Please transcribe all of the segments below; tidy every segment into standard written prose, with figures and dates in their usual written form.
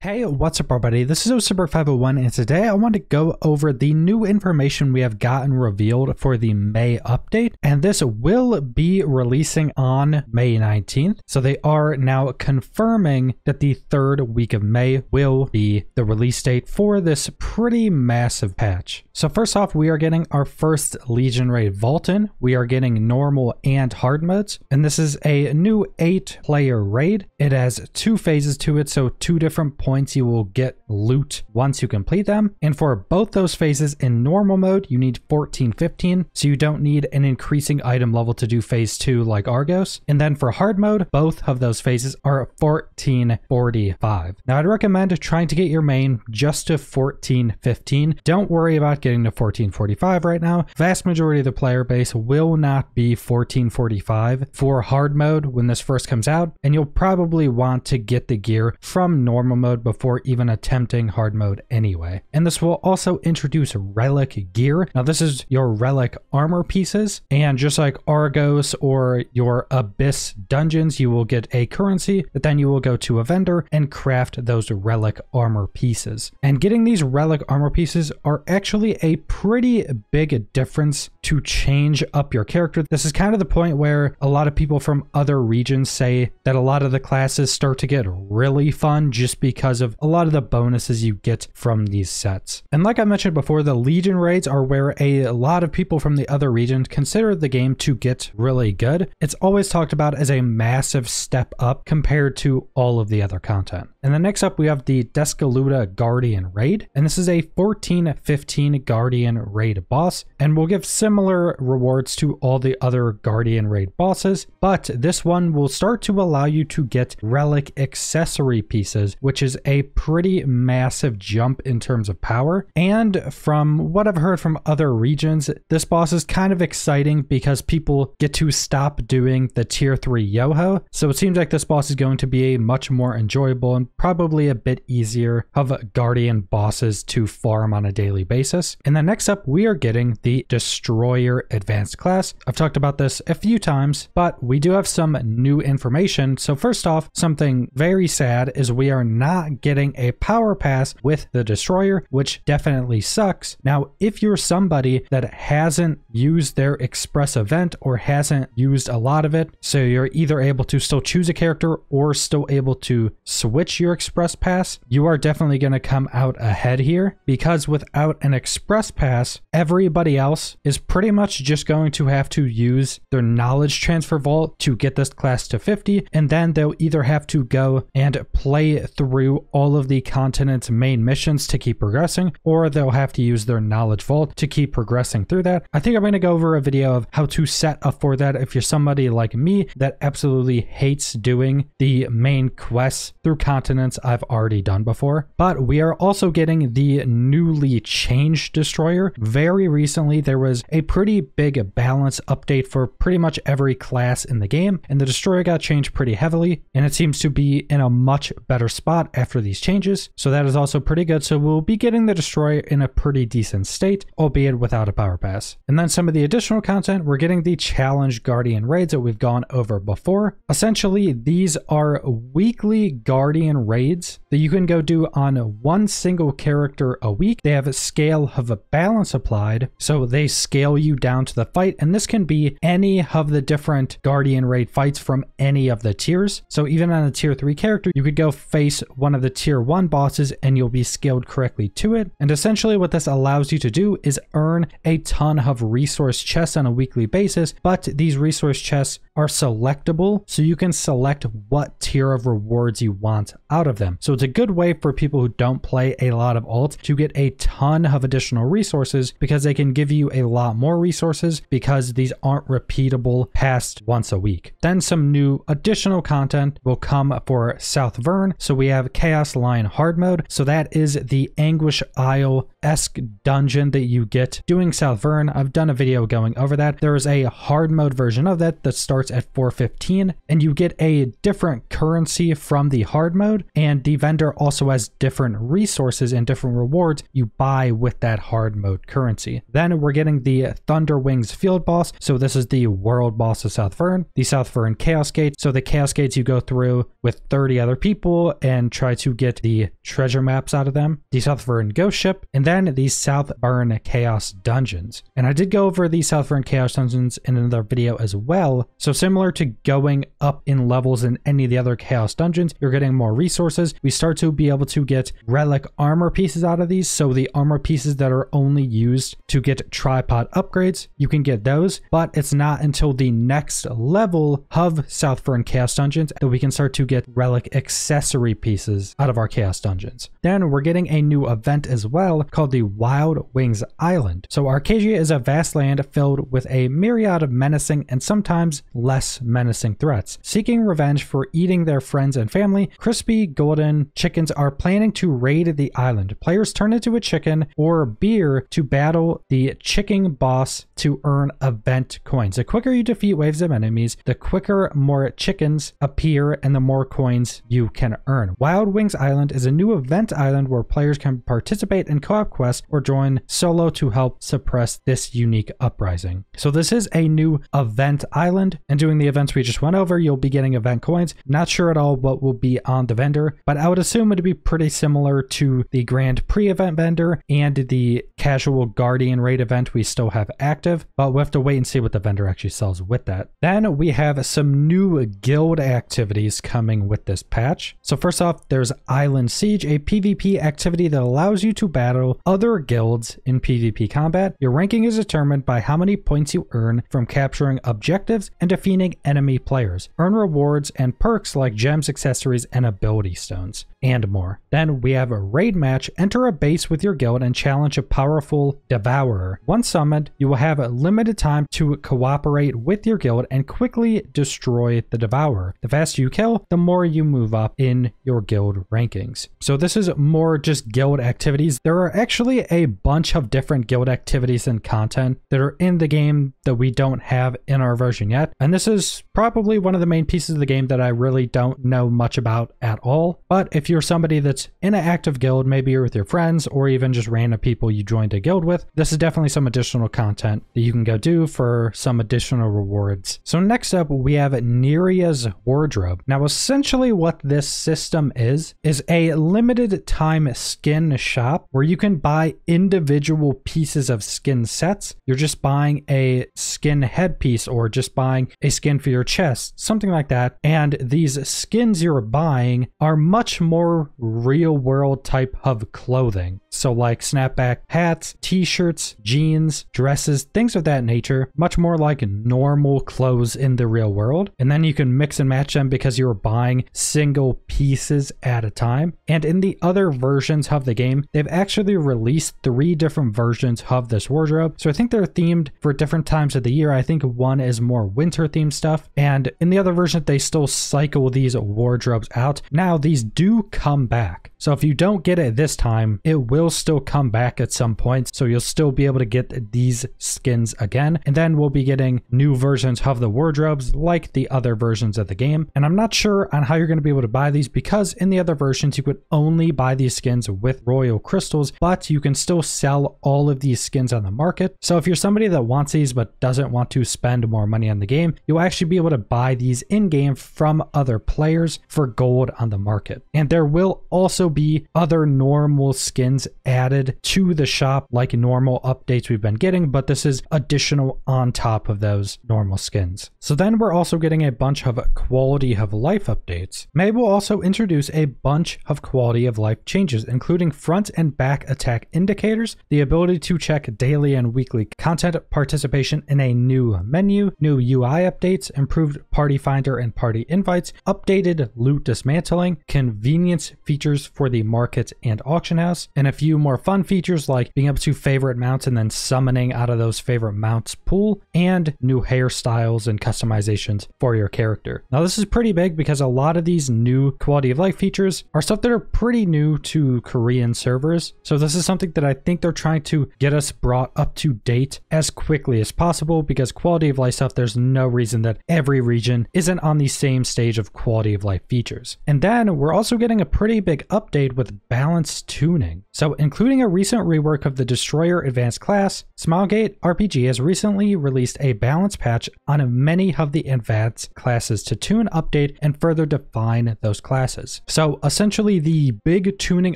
Hey, what's up everybody? This is Super501 and today I want to go over the new information we have gotten revealed for the May update, and this will be releasing on May 19th. So they are now confirming that the third week of May will be the release date for this pretty massive patch. So first off, we are getting our first Legion raid Vaultin. We are getting normal and hard modes, and this is a new 8-player raid. It has 2 phases to it, so 2 different points you will get loot once you complete them. And for both those phases in normal mode, you need 14-15, so you don't need an increasing item level to do phase 2 like Argos. And then for hard mode, both of those phases are 14-45. Now I'd recommend trying to get your main just to 14-15. Don't worry about getting to 14-45 right now. Vast majority of the player base will not be 14-45 for hard mode when this first comes out, and you'll probably want to get the gear from normal mode before even attempting hard mode anyway. And this will also introduce relic gear. Now this is your relic armor pieces, and just like Argos or your Abyss dungeons, you will get a currency, but then you will go to a vendor and craft those relic armor pieces. And getting these relic armor pieces are actually a pretty big difference to change up your character. This is kind of the point where a lot of people from other regions say that a lot of the classes start to get really fun just because of a lot of the bonuses you get from these sets. And like I mentioned before, the Legion raids are where a lot of people from the other regions consider the game to get really good. It's always talked about as a massive step up compared to all of the other content. And then next up we have the Deskaluta Guardian raid, and this is a 14-15 Guardian raid boss, and we'll give similar rewards to all the other Guardian raid bosses, but this one will start to allow you to get relic accessory pieces, which is a pretty massive jump in terms of power. And from what I've heard from other regions, this boss is kind of exciting because people get to stop doing the tier 3 yo-ho. So it seems like this boss is going to be a much more enjoyable and probably a bit easier of Guardian bosses to farm on a daily basis. And then next up, we are getting the Destroyer advanced class. I've talked about this a few times, but we do have some new information. So first off, something very sad is we are not getting a power pass with the Destroyer, which definitely sucks. Now, if you're somebody that hasn't used their express event or hasn't used a lot of it, so you're either able to still choose a character or still able to switch your express pass, you are definitely going to come out ahead here, because without an express pass, everybody else is pretty much just going to have to use their knowledge transfer vault to get this class to 50, and then they'll either have to go and play through all of the continent's main missions to keep progressing, or they'll have to use their knowledge vault to keep progressing through that. I think I'm going to go over a video of how to set up for that if you're somebody like me that absolutely hates doing the main quests through continents I've already done before. But we are also getting the newly changed Destroyer. Very recently there was a pretty big balance update for pretty much every class in the game, and the Destroyer got changed pretty heavily, and it seems to be in a much better spot after these changes, so that is also pretty good. So we'll be getting the Destroyer in a pretty decent state, albeit without a power pass. And then some of the additional content, we're getting the challenge Guardian raids that we've gone over before. Essentially, these are weekly Guardian raids that you can go do on one single character a week. They have a scale of a balance applied, so they scale you down to the fight, and this can be any of the different Guardian raid fights from any of the tiers. So even on a tier 3 character, you could go face one of the tier 1 bosses and you'll be scaled correctly to it. And essentially what this allows you to do is earn a ton of resource chests on a weekly basis, but these resource chests are selectable, so you can select what tier of rewards you want out of them. So it's a good way for people who don't play a lot of alt to get a ton of additional resources, because they can give you a lot more resources because these aren't repeatable past once a week. Then some new additional content will come for South Vern. So we have Chaos Lion hard mode. So that is the Anguish Isle-esque dungeon that you get doing South Vern. I've done a video going over that. There is a hard mode version of that that starts at 415, and you get a different currency from the hard mode, and the vendor also has different resources and different rewards you buy with that hard mode currency. Then we're getting the Thunder Wings field boss. So this is the world boss of South Vern, the South Vern Chaos Gate. So the Chaos Gates you go through with 30 other people and try try to get the treasure maps out of them, the Southern Ghost Ship, and then the Southburn Chaos Dungeons. And I did go over the Southburn Chaos Dungeons in another video as well. So similar to going up in levels in any of the other Chaos Dungeons, you're getting more resources. We start to be able to get relic armor pieces out of these. So the armor pieces that are only used to get tripod upgrades, you can get those, but it's not until the next level of Southburn Chaos Dungeons that we can start to get relic accessory pieces out of our Chaos Dungeons. Then we're getting a new event as well called the Wild Wings Island. So Arcadia is a vast land filled with a myriad of menacing and sometimes less menacing threats. Seeking revenge for eating their friends and family, crispy golden chickens are planning to raid the island. Players turn into a chicken or beer to battle the chicken boss to earn event coins. The quicker you defeat waves of enemies, the quicker more chickens appear and the more coins you can earn. Wild Wings Island is a new event island where players can participate in co-op quests or join solo to help suppress this unique uprising. So this is a new event island, and doing the events we just went over, you'll be getting event coins. Not sure at all what will be on the vendor, but I would assume it'd be pretty similar to the Grand Prix event vendor and the casual Guardian raid event we still have active, but we'll have to wait and see what the vendor actually sells with that. Then we have some new guild activities coming with this patch. So first off, there's Island Siege, a PvP activity that allows you to battle other guilds in PvP combat. Your ranking is determined by how many points you earn from capturing objectives and defeating enemy players. Earn rewards and perks like gems, accessories, and ability stones, and more. Then we have a raid match. Enter a base with your guild and challenge a powerful devourer. Once summoned, you will have a limited time to cooperate with your guild and quickly destroy the devourer. The faster you kill, the more you move up in your guild rankings. So this is more just guild activities. There are actually a bunch of different guild activities and content that are in the game that we don't have in our version yet. And this is probably one of the main pieces of the game that I really don't know much about at all. But if you're somebody that's in an active guild, maybe you're with your friends or even just random people you joined a guild with, this is definitely some additional content that you can go do for some additional rewards. So next up, we have Anirias Wardrobe. Now, essentially what this system is a limited time skin shop where you can buy individual pieces of skin sets. You're just buying a skin headpiece or just buying a skin for your chest, something like that. And these skins you're buying are much more real world type of clothing. So like snapback hats, t-shirts, jeans, dresses, things of that nature, much more like normal clothes in the real world. And then you can mix and match them because you're buying single pieces at a time. And in the other versions of the game, they've actually released 3 different versions of this wardrobe. So I think they're themed for different times of the year. I think one is more winter themed stuff. And in the other version, they still cycle these wardrobes out. Now these do come back. So if you don't get it this time, it will still come back at some point. So you'll still be able to get these skins again. And then we'll be getting new versions of the wardrobes like the other versions of the game. And I'm not sure on how you're going to be able to buy these because in the other versions, you could only buy these skins with royal crystals, but you can still sell all of these skins on the market. So if you're somebody that wants these but doesn't want to spend more money on the game, you'll actually be able to buy these in-game from other players for gold on the market. And there will also be other normal skins added to the shop like normal updates we've been getting, but this is additional on top of those normal skins. So then we're also getting a bunch of quality of life updates. May will also introduce a bunch of quality of life changes, including front and back attack indicators, the ability to check daily and weekly content participation in a new menu, new UI updates, improved party finder and party invites, updated loot dismantling, convenience features for the market and auction house, and a few more fun features like being able to favorite mounts and then summoning out of those favorite mounts pool, and new hairstyles and customizations for your character. Now this is pretty big because a lot of these new quality of life features are stuff that are pretty new to Korean servers. So this is something that I think they're trying to get us brought up to date as quickly as possible because quality of life stuff, there's no reason that every region isn't on the same stage of quality of life features. And then we're also getting a pretty big update update with balanced tuning. So including a recent rework of the Destroyer Advanced class, Smilegate RPG has recently released a balance patch on many of the advanced classes to tune, update, and further define those classes. So essentially the big tuning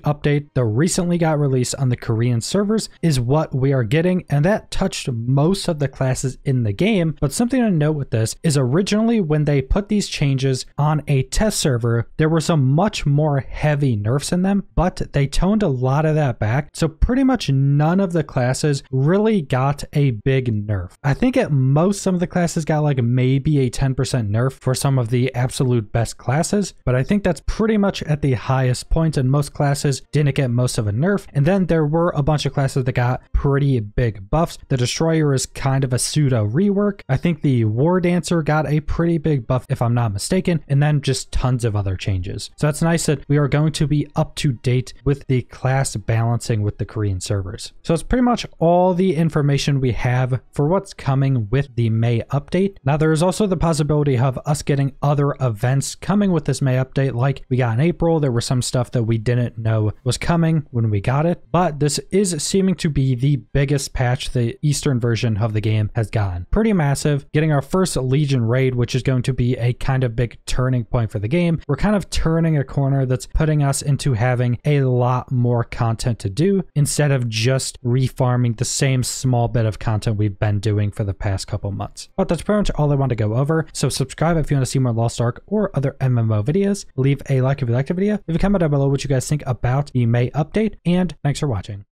update that recently got released on the Korean servers is what we are getting, and that touched most of the classes in the game. But something to note with this is originally when they put these changes on a test server, there were some much more heavy nerfs in them, but they toned a lot of that back. So pretty much none of the classes really got a big nerf. I think at most some of the classes got like maybe a 10% nerf for some of the absolute best classes, but I think that's pretty much at the highest point, and most classes didn't get most of a nerf. And then there were a bunch of classes that got pretty big buffs. The Destroyer is kind of a pseudo rework. I think the War Dancer got a pretty big buff if I'm not mistaken, and then just tons of other changes. So that's nice that we are going to be up to date with the class balancing with the Korean servers. So it's pretty much all the information we have for what's coming with the May update. Now there is also the possibility of us getting other events coming with this May update. Like we got in April, there was some stuff that we didn't know was coming when we got it, but this is seeming to be the biggest patch the Eastern version of the game has gotten. Pretty massive. Getting our first Legion raid, which is going to be a kind of big turning point for the game. We're kind of turning a corner that's putting us into having a lot more content to do instead of just refarming the same small bit of content we've been doing for the past couple months. But that's pretty much all I want to go over. So subscribe if you want to see more Lost Ark or other MMO videos. Leave a like if you liked the video. Leave a comment down below what you guys think about the May update, and thanks for watching.